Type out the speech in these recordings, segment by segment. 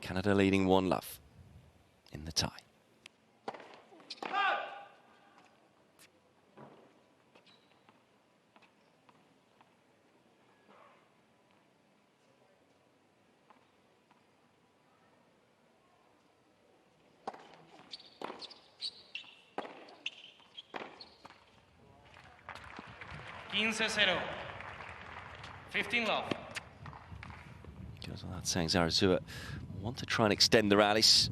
Canada leading 1-0 in the tie. (15-0). 15-love. Goes without saying, Zarazua want to try and extend the rallies.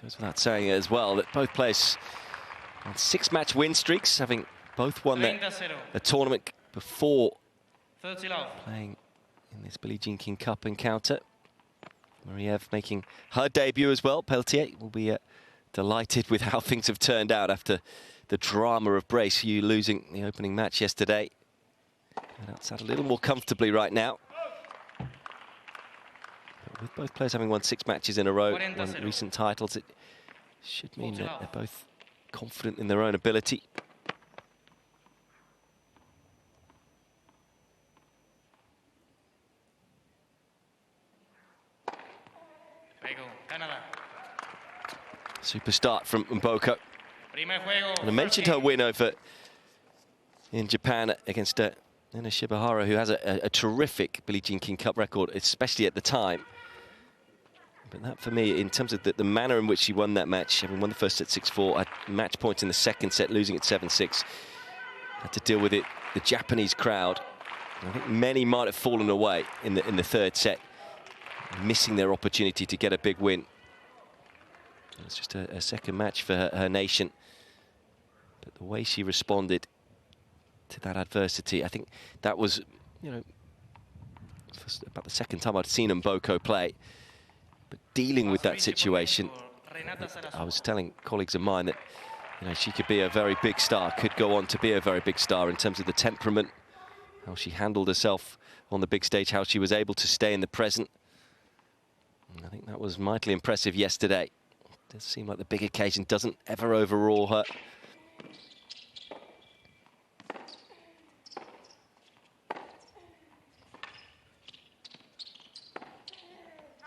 Goes without saying as well that both players on 6-match win streaks, having both won the tournament before playing in this Billie Jean King Cup encounter. Mariev making her debut as well. Peltier will be delighted with how things have turned out after the drama of Brace, you losing the opening match yesterday. Outside a little more comfortably right now. With both players having won 6 matches in a row, won recent titles, it should mean that they're both confident in their own ability. Super start from Mboko. And I mentioned her win over in Japan against Nena Shibahara, who has a terrific Billie Jean King Cup record, especially at the time. But that, for me, in terms of the manner in which she won that match, having won the first set 6-4, had match points in the second set, losing it 7-6. Had to deal with it, the Japanese crowd. I think many might have fallen away in the third set, missing their opportunity to get a big win. It's just a second match for her nation. But the way she responded to that adversity, I think that was, you know, about the second time I'd seen Mboko play. But dealing with that situation, I was telling colleagues of mine that, you know, she could be a very big star, could go on to be a very big star in terms of the temperament, how she handled herself on the big stage, how she was able to stay in the present. And I think that was mightily impressive yesterday. It does seem like the big occasion doesn't ever overawe her.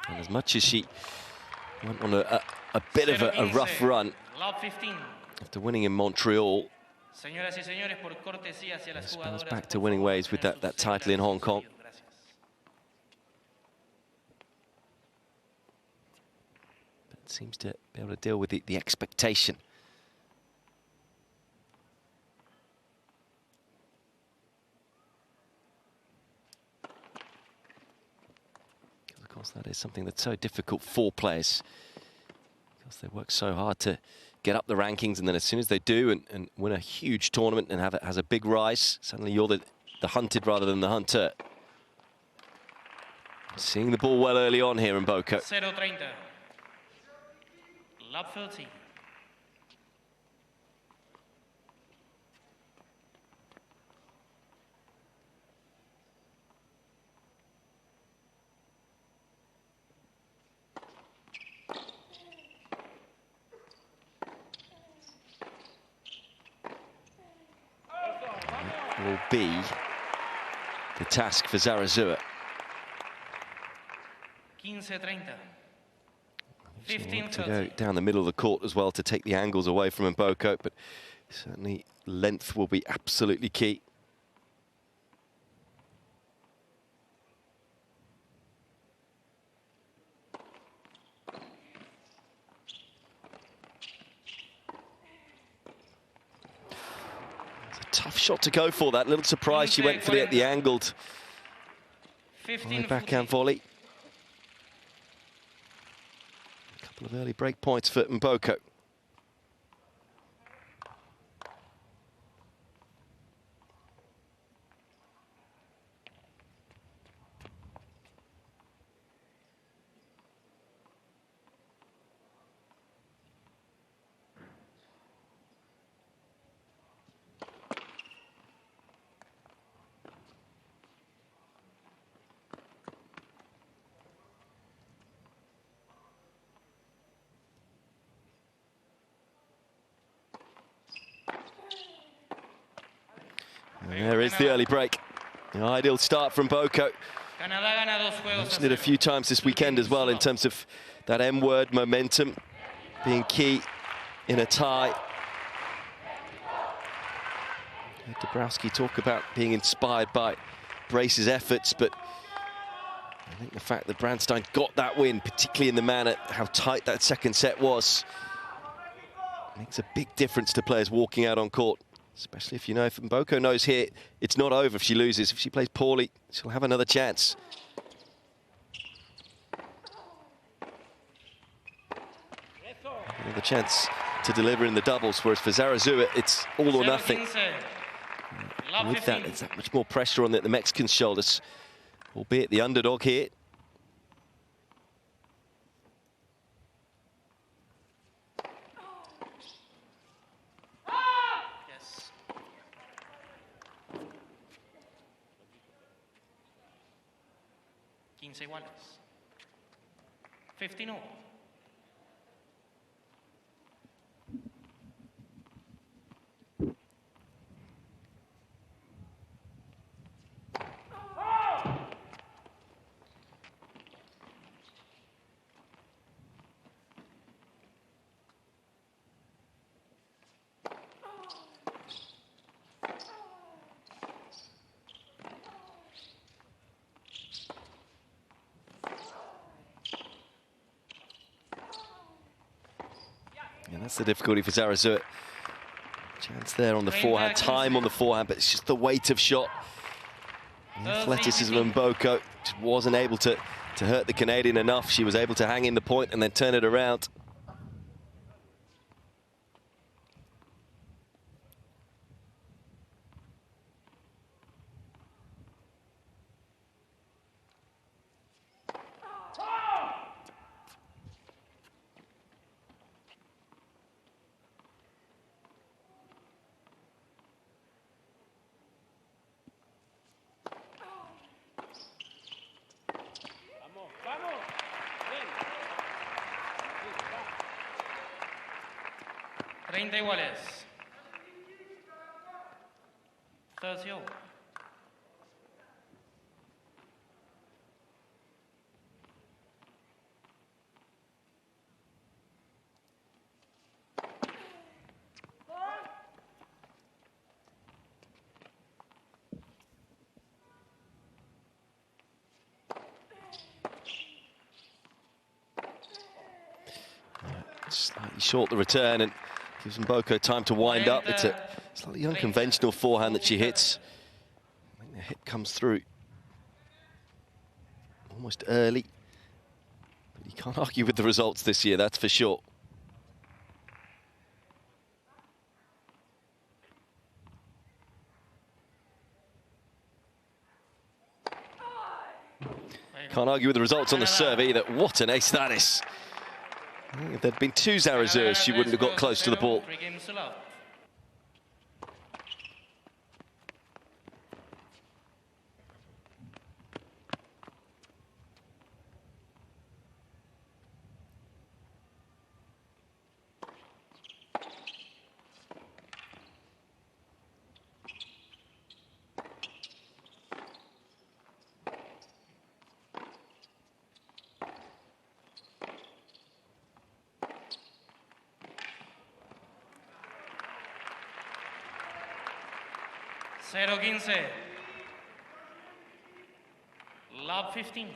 And as much as she went on a bit of a rough run after winning in Montreal, bounce back to winning ways with that title in Hong Kong. But seems to be able to deal with the expectation. Of course, that is something that's so difficult for players, because they work so hard to get up the rankings, and then as soon as they do and win a huge tournament and has a big rise, suddenly you're the hunted rather than the hunter. Seeing the ball well early on here in Mboko. 0-30. Love 30. Will be the task for Zarazua. 15-30. 15 to go down the middle of the court as well to take the angles away from Mboko, but certainly length will be absolutely key. Tough shot to go for that. Little surprise she went for the angled backhand volley. A couple of early break points for Mboko. And there is the early break. The ideal start from Mboko. Mentioned it a few times this weekend as well in terms of that M word, momentum, being key in a tie. Dabrowski talk about being inspired by Brace's efforts, but I think the fact that Brandstein got that win, particularly in the manner how tight that second set was, makes a big difference to players walking out on court. Especially if you know, if Mboko knows here, it's not over if she loses. If she plays poorly, she'll have another chance. Another chance to deliver in the doubles, whereas for Zarazua, it's all or nothing. With that, it's that much more pressure on the Mexican shoulders, albeit the underdog here. Yes. 15 iguales. 15-all. Yeah, that's the difficulty for Zarazua. Chance there on the forehand, time on the forehand, but it's just the weight of shot. The athleticism of Mboko just wasn't able to hurt the Canadian enough. She was able to hang in the point and then turn it around. Iguales. 30-all. Slightly short the return and gives Mboko time to wind up. It's a slightly unconventional forehand that she hits. I think the hit comes through almost early. But you can't argue with the results this year, that's for sure. Can't argue with the results on the serve either. What an ace that is. If there'd been two Zarazuas, she wouldn't have got close to the ball. Zero 15. Love 15.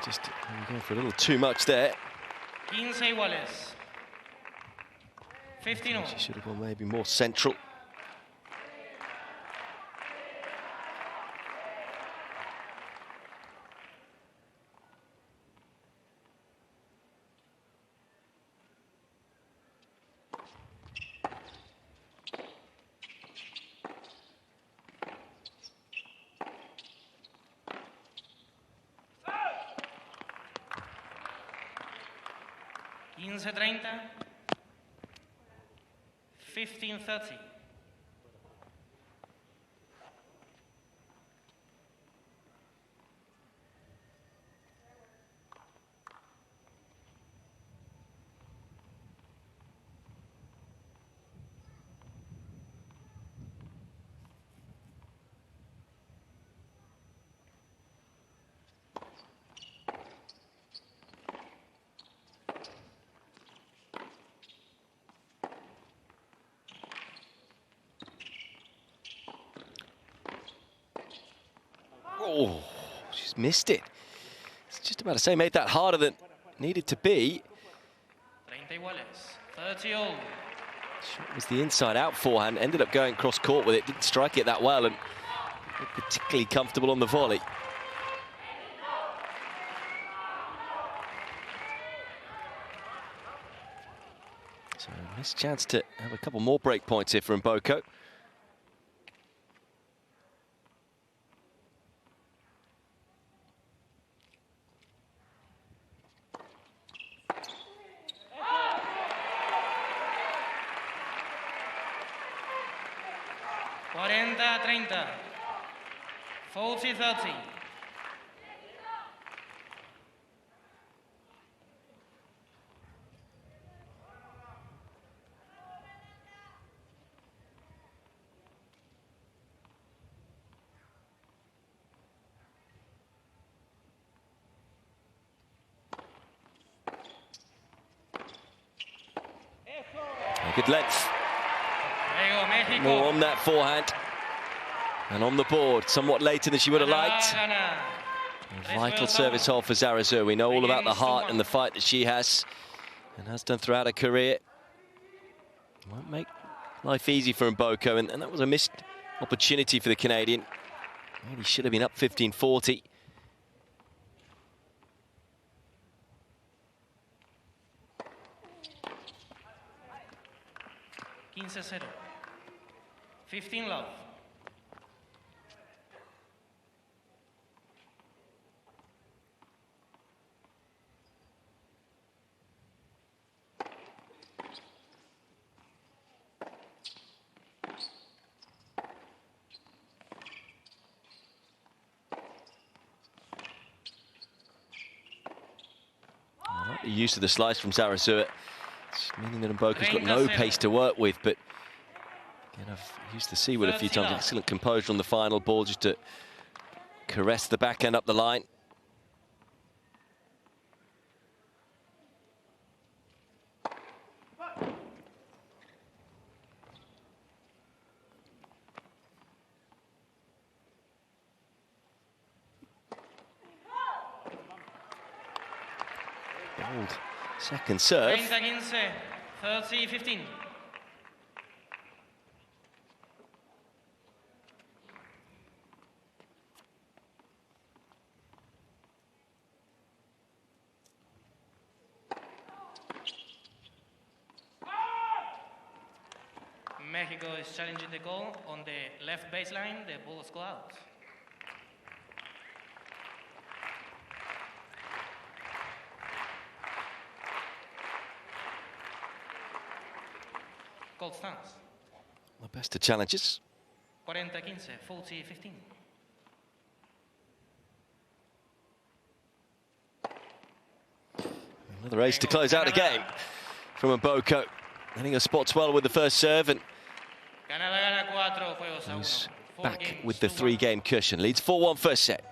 Just going for a little too much there. 15 iguales. 15-all. She should have gone maybe more central. 15-30. 15-30. Oh, she's missed it. It's just about to say, made that harder than needed to be. 30 iguales. 30 all. Shot was the inside-out forehand. Ended up going cross-court with it. Didn't strike it that well and not particularly comfortable on the volley. So a missed chance to have a couple more break points here for Mboko. Cuarenta 30. 40-30. Good length. Mexico. More on that forehand. And on the board, somewhat later than she would have liked. A vital service hole for Zarazua. We know all about the heart and the fight that she has and has done throughout her career. Won't make life easy for Mboko, and that was a missed opportunity for the Canadian. Maybe should have been up 15-40. Quince 0. 15 love. I like the use of the slice from Zarazua. It's meaning that Mboko's got no pace to work with, but again, I've used the seaward a few times. Excellent composure on the final ball, just to caress the backhand up the line. Bold second serve. 30-15. 30-15. Mexico is challenging the goal on the left baseline. The ball is go out. Goal stands. The best of challenges. 40-15. 40-15. Another ace to close out the game from Mboko. I think he spots well with the first serve, and he's back with the 3-game cushion. Leads 4-1 first set.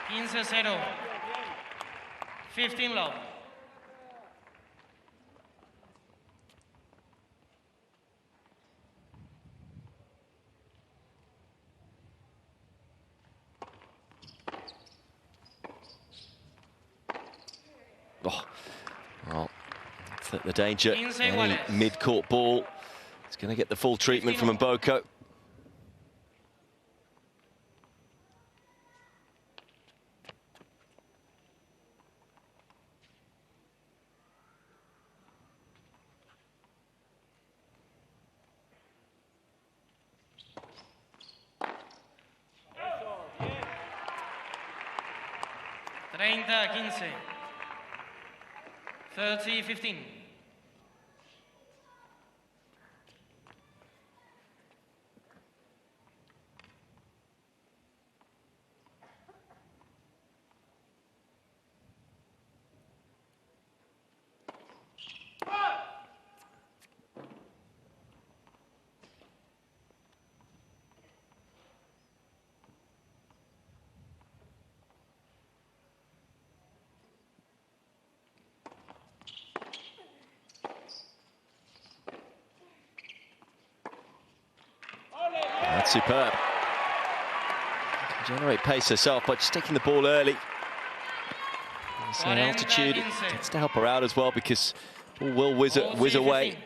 Quince 0. 15 love. Oh, well, that's the danger. Any mid-court ball, it's going to get the full treatment from Mboko. 30-15. 30-15. That's superb. Can generate pace herself by just taking the ball early. So altitude tends to help her out as well because the ball will whiz away.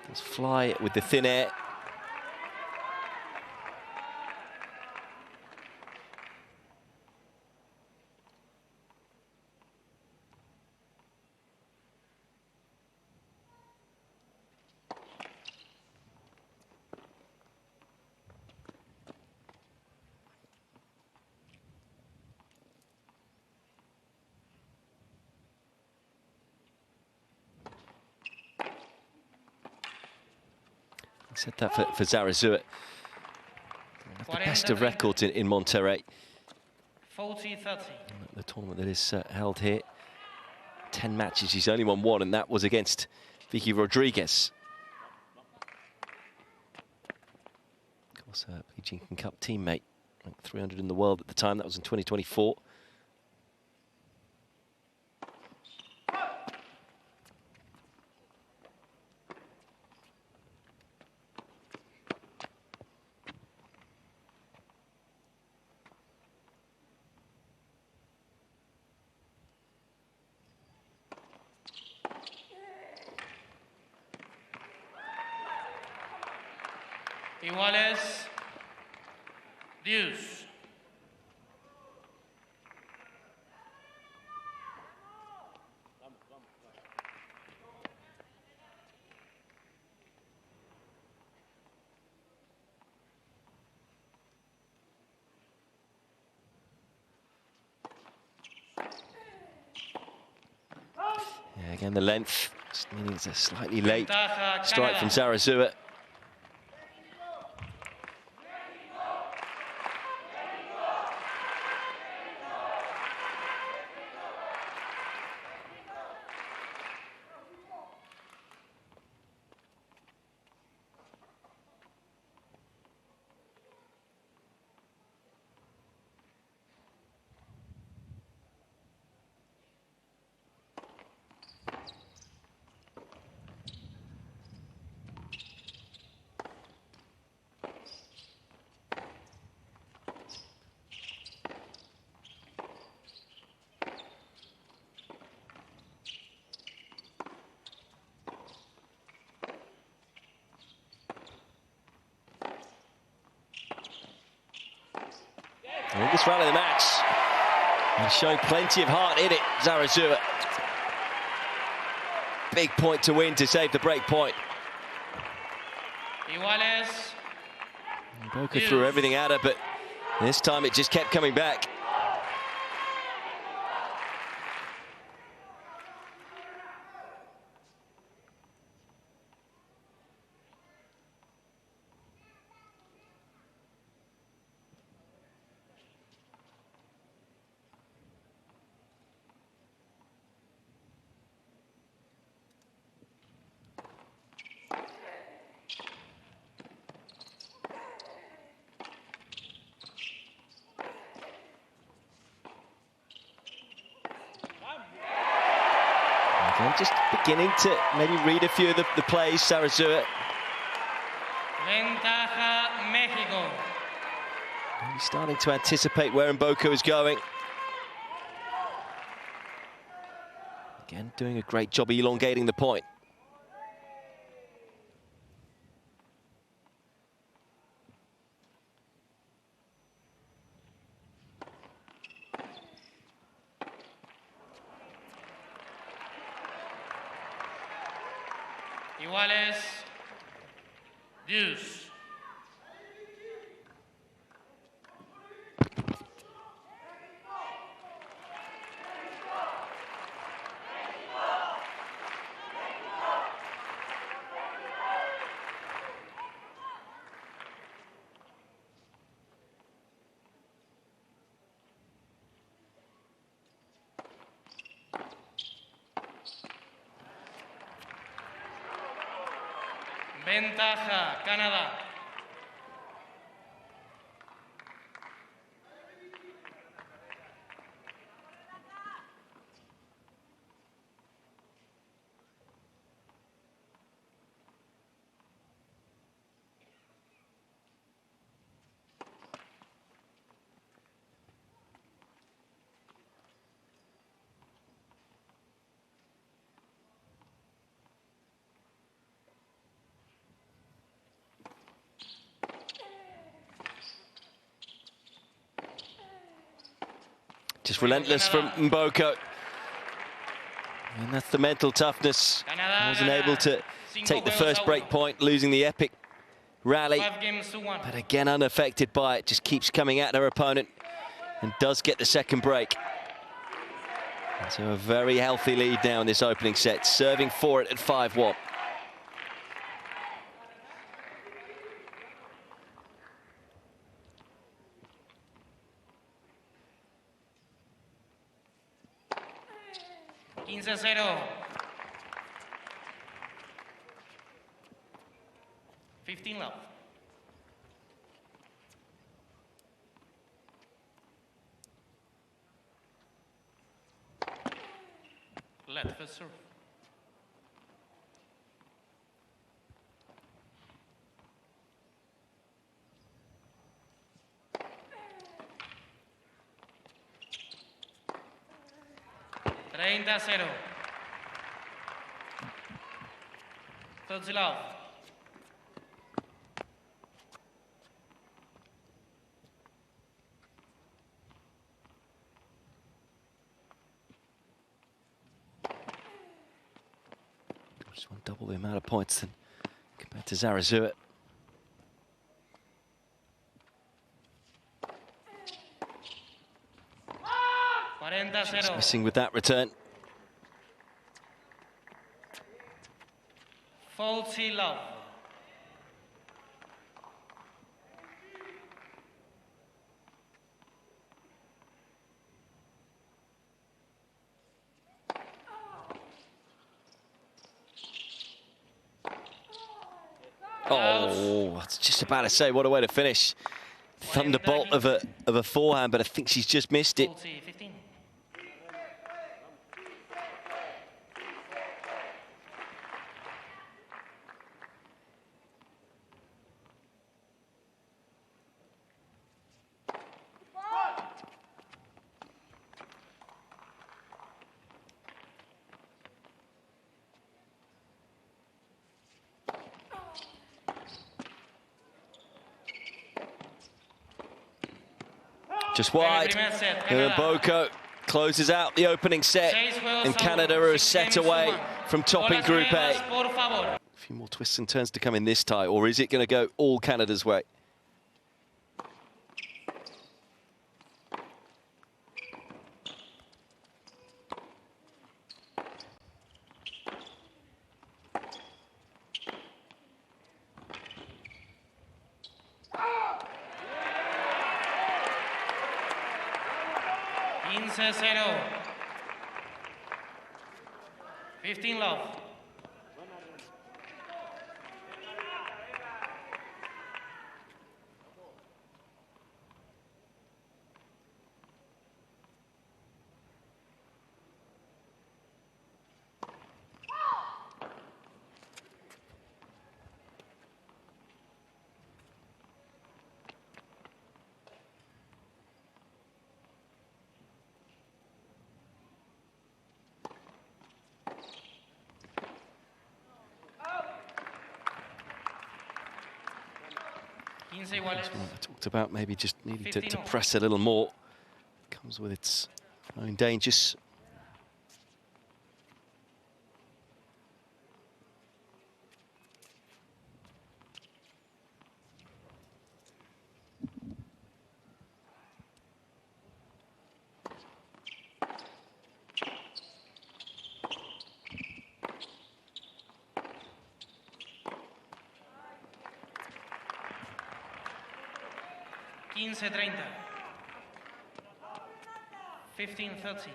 Just fly with the thin air. Said that for Zarazua. Have the best of records in Monterrey. 40-30. The tournament that is held here. 10 matches, she's only won one, and that was against Vicky Rodriguez. Of course, Billie Jean King Cup teammate, ranked 300 in the world at the time. That was in 2024. Iguales, deuce. Yeah, again, the length, just meaning it's a slightly late strike from Zarazua. Longest run of the match. And showing plenty of heart in it, Zarazua. Big point to win to save the break point. Iguales. Mboko threw everything at her, but this time it just kept coming back. Again, just beginning to maybe read a few of the plays, Zarazua. Ventaja México. Maybe starting to anticipate where Mboko is going. Again, doing a great job elongating the point. Iguales, deuce. Ventaja, Canadá. Just relentless from Mboko. And that's the mental toughness. Wasn't able to take the first break point, losing the epic rally. But again, unaffected by it, just keeps coming at her opponent and does get the second break. And so a very healthy lead now in this opening set, serving for it at 5-1. $15-0. 15 love. Let first serve. $30-0. 30 love. Just want double the amount of points than compared to Zarazua. Just missing with that return. 40 love. Oh, I was just about to say, what a way to finish. Thunderbolt of a forehand, but I think she's just missed it. 40-15. Just wide. And Mboko closes out the opening set, and Canada are a set away from topping Group A. A few more twists and turns to come in this tie, or is it going to go all Canada's way? $15-0. 15 love. That's what I talked about, maybe just needing to press a little more. Comes with its own dangers. $15-30. 15-30.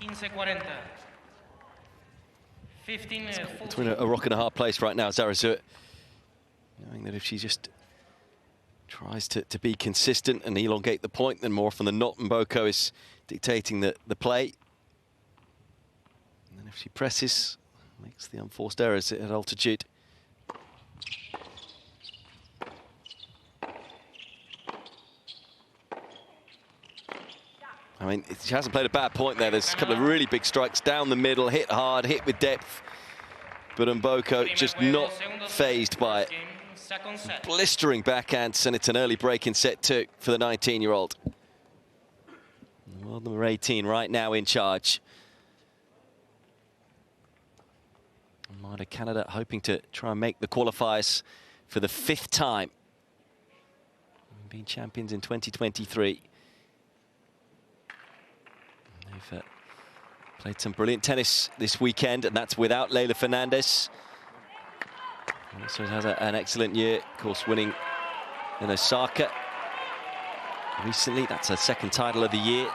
15-40. 15 Between a rock and a hard place right now, Zarazua, knowing that if she just tries to be consistent and elongate the point, then more often than not, Mboko is dictating the play. And then if she presses, makes the unforced errors at altitude. I mean, she hasn't played a bad point there. There's a couple of really big strikes down the middle, hit hard, hit with depth. But Mboko just not phased by it. Blistering backhands, and it's an early break in set 2 for the 19-year-old. World number 18 right now in charge. Armada Canada hoping to try and make the qualifiers for the 5th time. Being champions in 2023. They've played some brilliant tennis this weekend, and that's without Leylah Fernandez. Also has an excellent year, of course, winning in Osaka recently. That's her 2nd title of the year.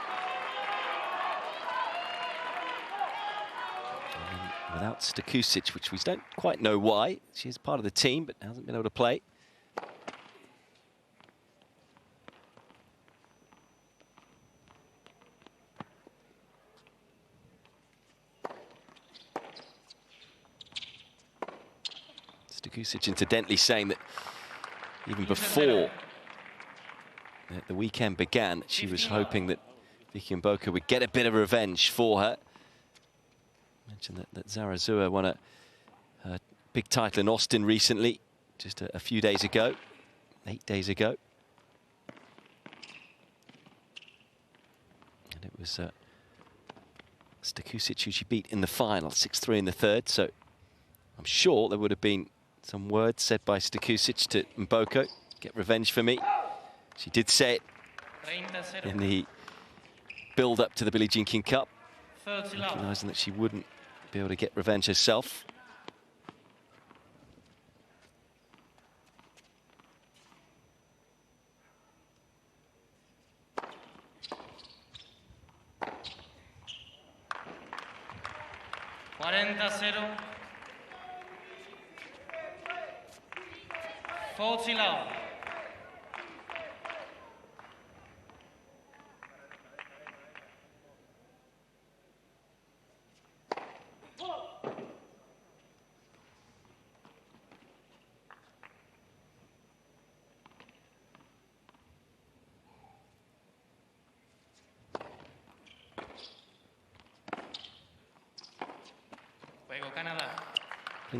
And without Stakusic, which we don't quite know why. She is part of the team, but hasn't been able to play. Stakusic incidentally saying that even before the weekend began, she was hoping that Vicky Mboko would get a bit of revenge for her. Mentioned that Zarazua won a big title in Austin recently, just a few days ago, 8 days ago. And it was Stakusic who she beat in the final, 6-3 in the 3rd. So I'm sure there would have been some words said by Stakusic to Mboko, get revenge for me. She did say it in the build-up to the Billie Jean King Cup, recognising that she wouldn't be able to get revenge herself.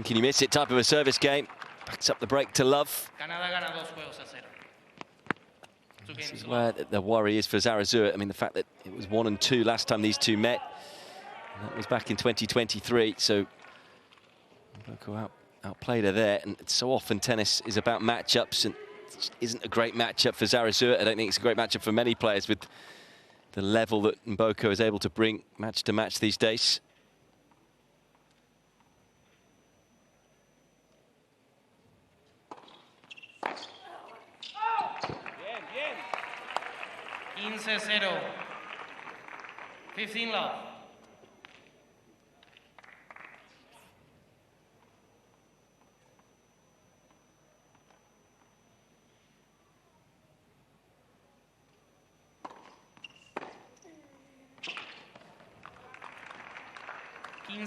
Can you miss it type of a service game. Backs up the break to love. This is where the worry is for Zarazua. I mean, the fact that it was 1-2 last time these two met. And that was back in 2023. So Mboko outplayed her there. And so often tennis is about matchups, and it isn't a great matchup for Zarazua. I don't think it's a great matchup for many players with the level that Mboko is able to bring match to match these days. Bien. 15-0. 15 love.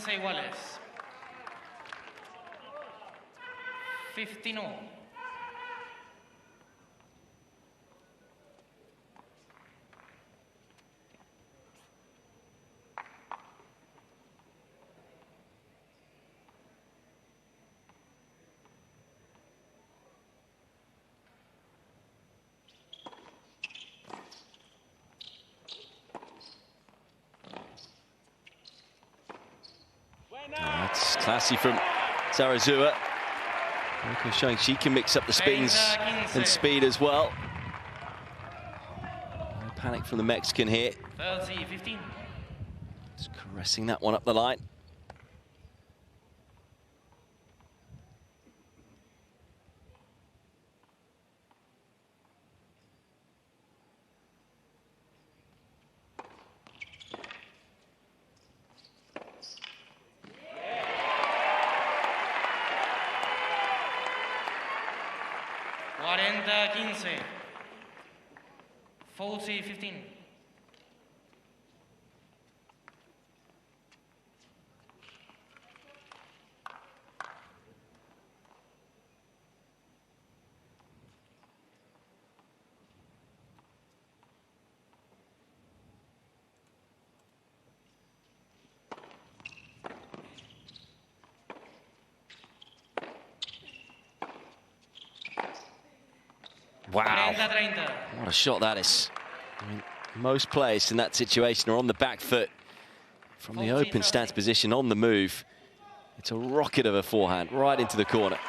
Iguales. 15 all. That's classy from Zarazua. Mboko showing she can mix up the spins and speed as well. No panic from the Mexican here. 30-15. Just caressing that one up the line. 40-15. 40-15. Wow, what a shot that is. I mean, most players in that situation are on the back foot from the open stance position on the move. It's a rocket of a forehand right into the corner.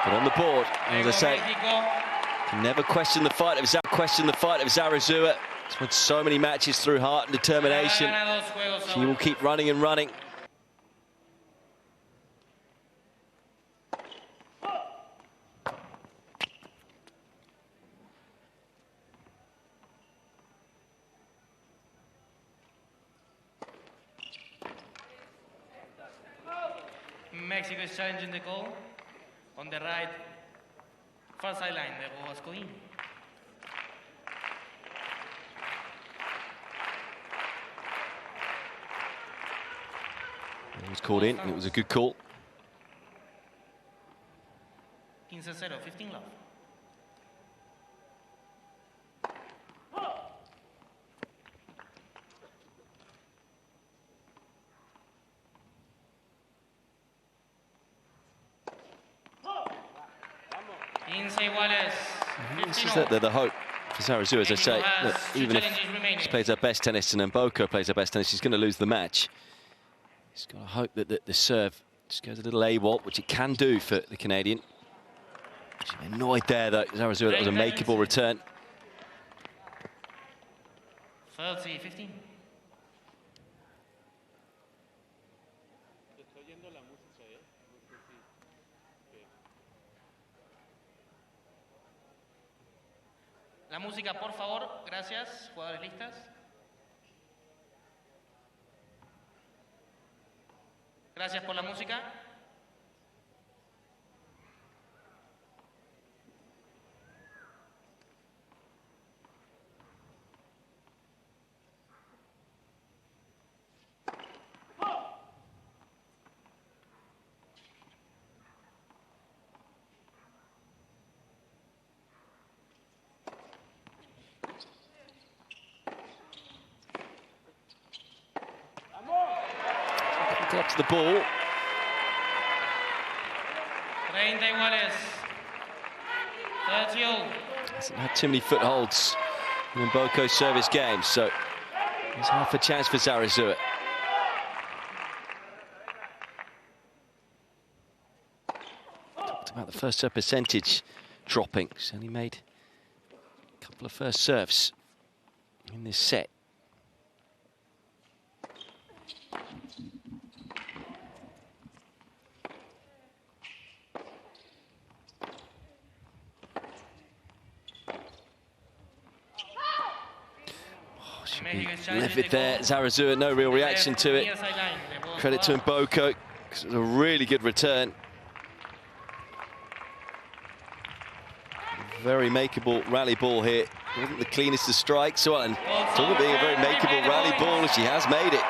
But on the board, as I say, can never question the fight of Zarazua. She's won so many matches through heart and determination. She will keep running and running. Mexico is challenging the goal on the right far sideline. The ball was going. It was called in, and it was a good call. 15-0, 15 love. This is the hope for Zarazua, as I say. Look, even if she plays her best tennis and Mboko plays her best tennis, she's going to lose the match. She's got to hope that the serve just goes a little AWOL, which it can do for the Canadian. She's annoyed there, though, Zarazua. That was a makeable return. 30-15. La música, por favor. Gracias. Jugadores listas. Gracias por la música. Up to the ball. 30 iguales. 30. Hasn't had too many footholds in Mboko's service game, so there's half a chance for Zarazua. Talked about the first serve percentage dropping. She's only made a couple of first serves in this set. Livid there, Zarazua, no real reaction to it. Credit to Mboko, because it was a really good return. Very makeable rally ball here. It wasn't the cleanest of strikes, so and talking about being a very makeable rally ball, she has made it.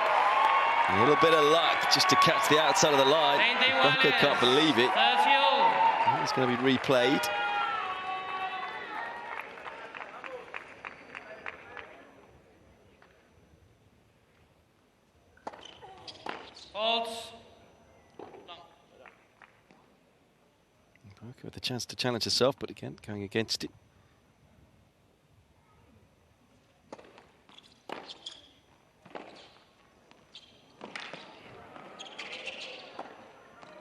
A little bit of luck just to catch the outside of the line. Mboko can't believe it. It's going to be replayed. Mboko with the chance to challenge herself, but again, going against it.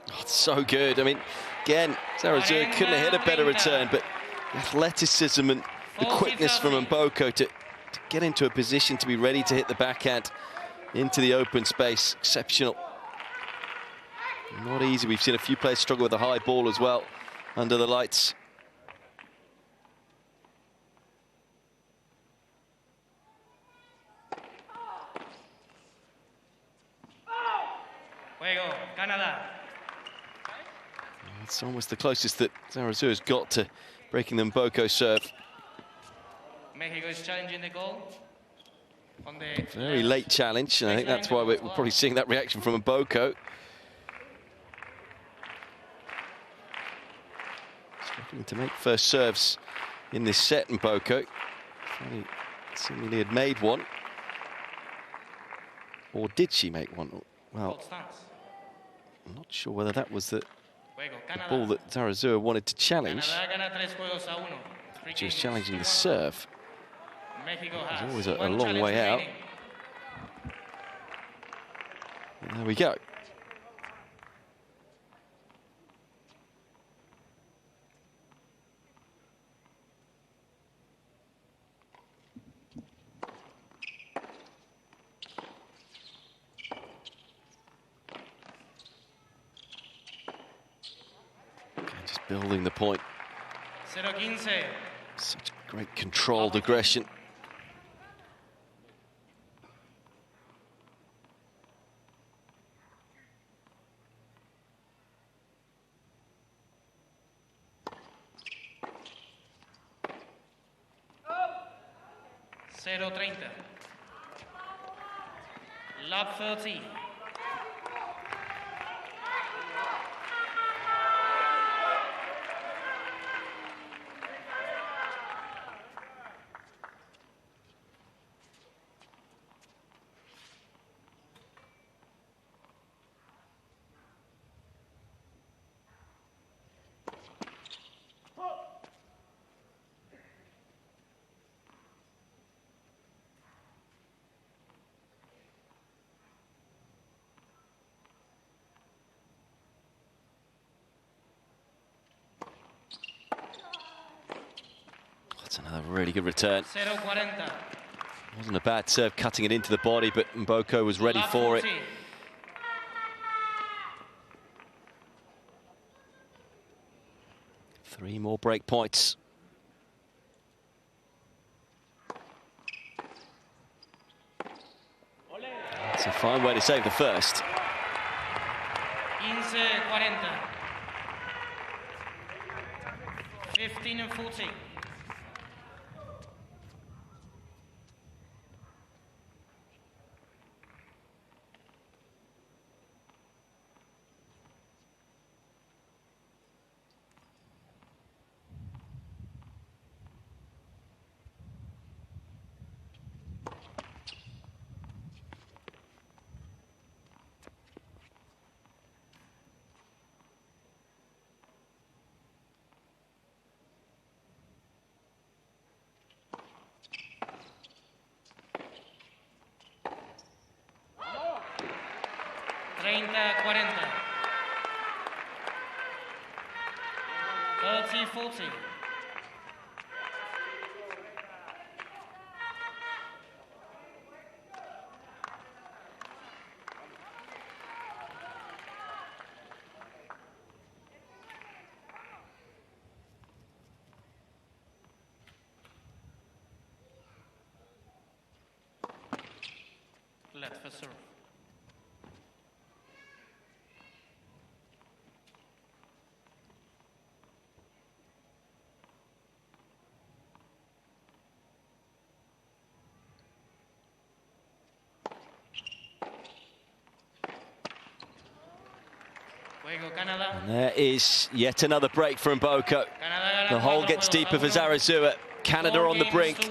Oh, it's so good. I mean, again, Zarazua couldn't have hit a better return, but the athleticism and the quickness from Mboko to get into a position to be ready to hit the backhand into the open space. Exceptional. Not easy. We've seen a few players struggle with the high ball as well under the lights. Juego, Canadá. It's almost the closest that Zarazua's got to breaking the Mboko serve. Mexico is challenging the goal. On the Very late challenge, and I think that's why we're probably seeing that reaction from Mboko. Struggling to make first serves in this set, Mboko. Seemingly had made one. Or did she make one? Well, I'm not sure whether that was the ball that Zarazua wanted to challenge. She was challenging the serve. It's always a long way out. And there we go. Just building the point. Such great controlled aggression. Love 13. That's another really good return. Wasn't a bad serve cutting it into the body, but Mboko was ready for it. Three more break points. It's a fine way to save the first. 15 and 14. Let for serve. And there is yet another break for Mboko. The hole gets deeper for Zarazua. Canada on the brink.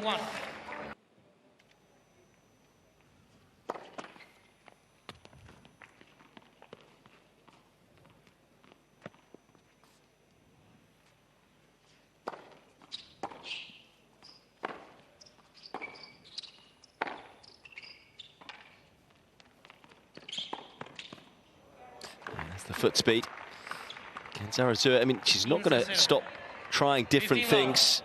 The foot speed. Again, Zarazua, I mean, she's not going to stop trying different things.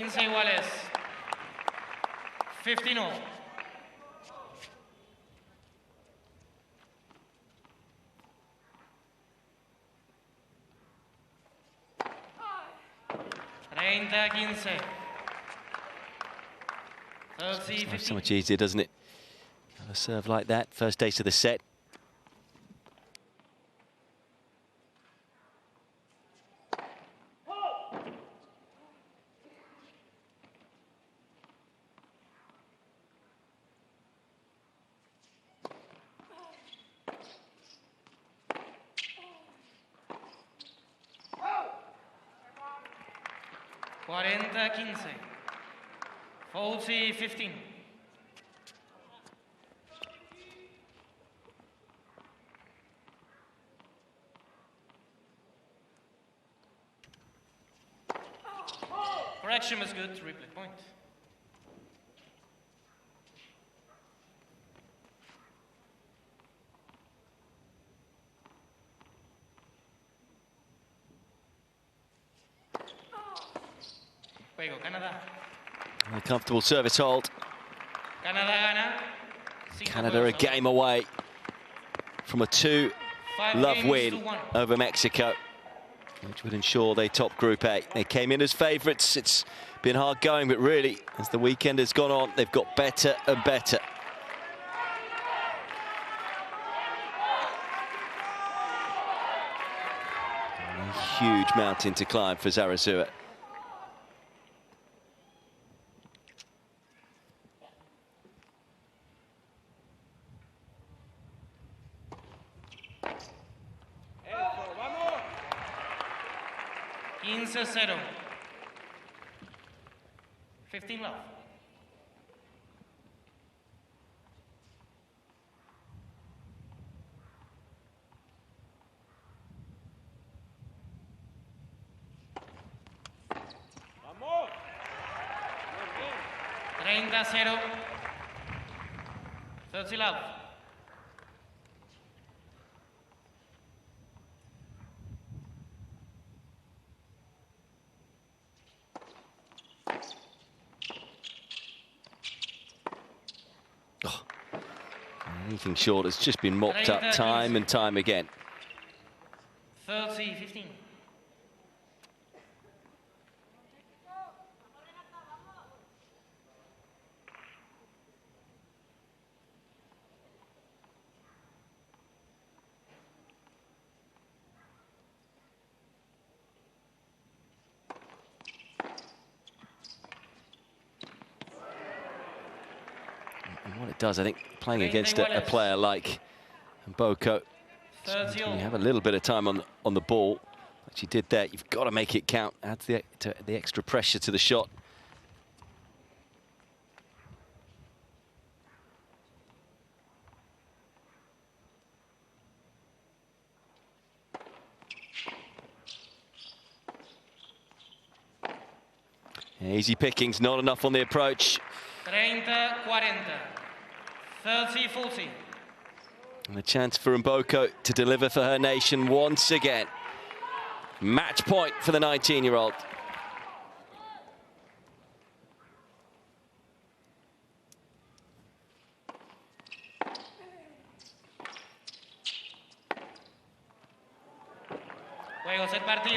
15 iguales. 15 all. It's so much easier, doesn't it? Have a serve like that, first ace of the set. Forty 15. Correction was good, replay point. Juego, Canada. A comfortable service hold. Canada a game away from a 2-love win over Mexico, which would ensure they top Group A. They came in as favourites. It's been hard going, but really, as the weekend has gone on, they've got better and better. A huge mountain to climb for Zarazua. Zero. 15 love. Vamos. 30-0. 30 love. Anything short has just been mopped up time and time again. 30-15. And what it does, I think, playing against a player like Mboko, you have a little bit of time on the ball, but you did that. You've got to make it count. Adds the extra pressure to the shot. Easy pickings, not enough on the approach. 30-40. 30-40. And a chance for Mboko to deliver for her nation once again. Match point for the 19-year-old.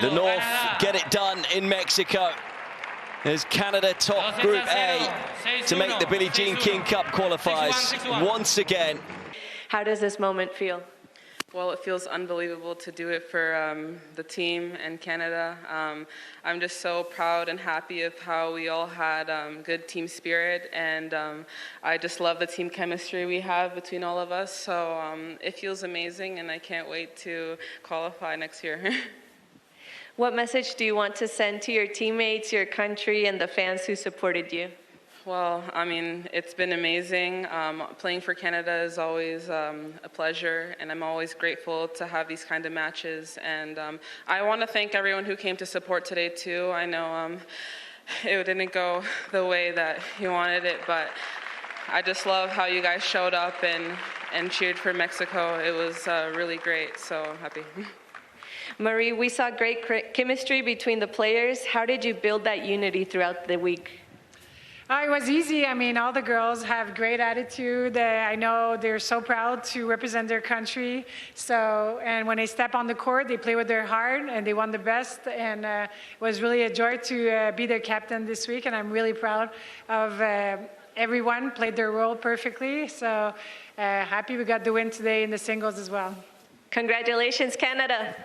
The North get it done in Mexico, as Canada top Group A to make the Billie Jean King Cup qualifiers once again. How does this moment feel? Well, it feels unbelievable to do it for the team and Canada. I'm just so proud and happy of how we all had good team spirit, and I just love the team chemistry we have between all of us. So it feels amazing, and I can't wait to qualify next year. What message do you want to send to your teammates, your country, and the fans who supported you? Well, I mean, it's been amazing. Playing for Canada is always a pleasure, and I'm always grateful to have these kind of matches. And I want to thank everyone who came to support today, too. I know it didn't go the way that you wanted it, but I just love how you guys showed up and cheered for Mexico. It was really great, so I'm happy. Marie, we saw great chemistry between the players. How did you build that unity throughout the week? It was easy. I mean, all the girls have great attitude. I know they're so proud to represent their country. So, and when they step on the court, they play with their heart, and they won the best. And it was really a joy to be their captain this week. And I'm really proud of everyone played their role perfectly. So happy we got the win today in the singles as well. Congratulations, Canada.